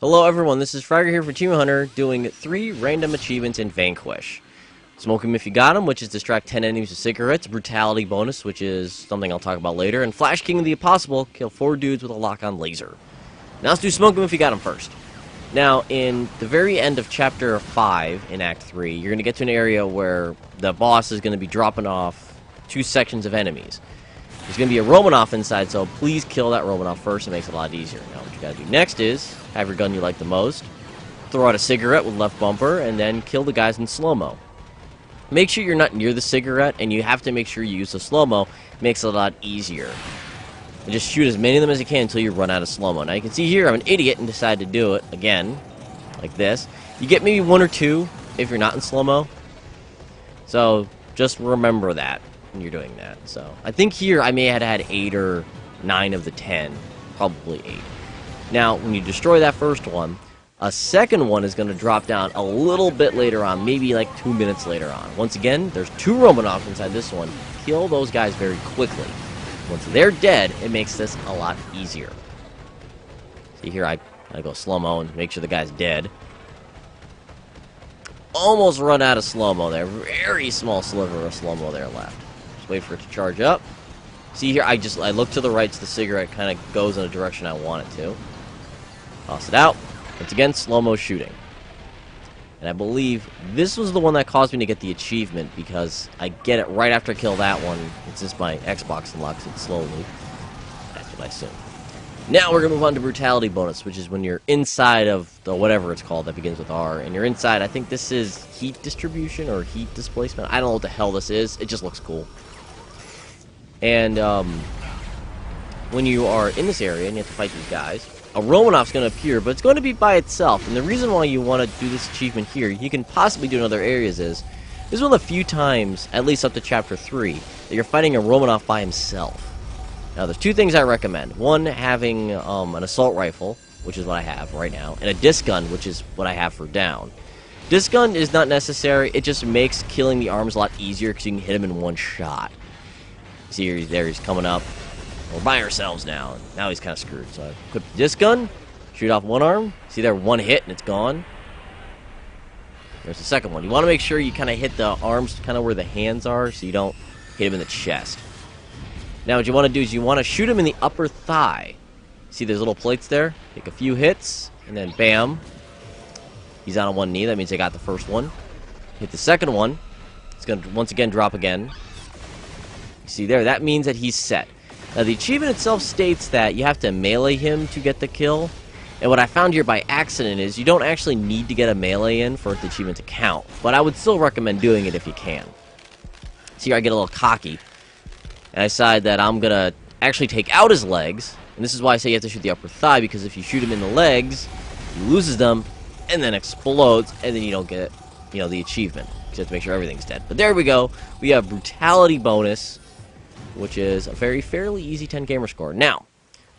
Hello everyone, this is Fragger here for Team Hunter, doing 3 random achievements in Vanquish. Smoke 'em if you got 'em, which is distract 10 enemies with cigarettes, Brutality bonus, which is something I'll talk about later, and Flash King of the Impossible, kill 4 dudes with a lock-on laser. Now let's do Smoke 'em if you got 'em first. Now, in the very end of Chapter 5 in Act 3, you're going to get to an area where the boss is going to be dropping off 2 sections of enemies. There's going to be a Romanoff inside, so please kill that Romanoff first. It makes it a lot easier. Now, what you got to do next is have your gun you like the most, throw out a cigarette with left bumper, and then kill the guys in slow-mo. Make sure you're not near the cigarette, and you have to make sure you use the slow-mo. It makes it a lot easier. And just shoot as many of them as you can until you run out of slow-mo. Now, you can see here I'm an idiot and decide to do it again, like this. You get maybe 1 or 2 if you're not in slow-mo. So, just remember that when you're doing that. So, I think here I may have had 8 or 9 of the 10. Probably 8. Now, when you destroy that first one, a second one is going to drop down a little bit later on, maybe like 2 minutes later on. Once again, there's 2 Romanoffs inside this one. Kill those guys very quickly. Once they're dead, it makes this a lot easier. See here, I go slow-mo and make sure the guy's dead. Almost run out of slow-mo there. Very small sliver of slow-mo there left. Just wait for it to charge up. See here, I look to the right so the cigarette kind of goes in a direction I want it to. Toss it out. Once again, slow-mo shooting. And I believe this was the one that caused me to get the achievement, because I get it right after I kill that one. It's just my Xbox unlocks it slowly. That's what I assume. Now we're going to move on to Brutality bonus, which is when you're inside of the whatever it's called that begins with R. And you're inside, I think this is heat distribution or heat displacement. I don't know what the hell this is. It just looks cool. And when you are in this area and you have to fight these guys, a Romanoff's going to appear, but it's going to be by itself. And the reason why you want to do this achievement here, you can possibly do in other areas, is this is one of the few times, at least up to Chapter 3, that you're fighting a Romanoff by himself. Now, there's 2 things I recommend. One, having an assault rifle, which is what I have right now, and a disc gun, which is what I have for down. Disc gun is not necessary. It just makes killing the arms a lot easier because you can hit him in one shot. See, he's coming up. We're by ourselves now. Now he's kind of screwed. So I equip the disc gun, shoot off one arm. See there, 1 hit and it's gone. There's the second one. You want to make sure you kind of hit the arms kind of where the hands are so you don't hit him in the chest. Now what you want to do is you want to shoot him in the upper thigh. See there's little plates there? Take a few hits and then bam. He's on 1 knee. That means I got the first one. Hit the second one. It's going to once again drop again. See there? That means that he's set. Now, the achievement itself states that you have to melee him to get the kill. And what I found here by accident is you don't actually need to get a melee in for the achievement to count. But I would still recommend doing it if you can. See here, I get a little cocky. And I decide that I'm going to actually take out his legs. And this is why I say you have to shoot the upper thigh, because if you shoot him in the legs, he loses them and then explodes, and then you don't get, the achievement. You have to make sure everything's dead. But there we go. We have Brutality bonus, which is a fairly easy 10 gamer score. Now,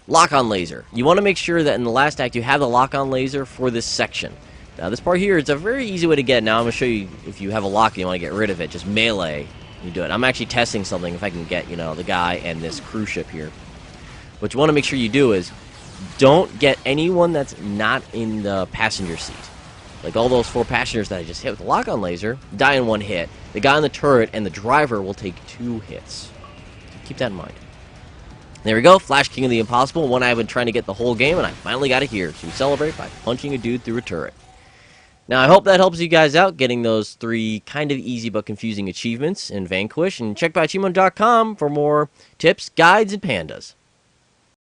lock-on laser. You want to make sure that in the last act you have the lock-on laser for this section. Now, this part here, it's a very easy way to get. Now, I'm going to show you if you have a lock and you want to get rid of it. Just melee, you do it. I'm actually testing something if I can get, the guy and this cruise ship here. What you want to make sure you do is don't get anyone that's not in the passenger seat. Like all those 4 passengers that I just hit with the lock-on laser, die in 1 hit. The guy on the turret and the driver will take 2 hits. Keep that in mind. There we go, Flash King of the Impossible, one I've been trying to get the whole game, and I finally got it here. So we celebrate by punching a dude through a turret. Now, I hope that helps you guys out, getting those 3 kind of easy but confusing achievements in Vanquish. And check out Chimo.com for more tips, guides, and pandas.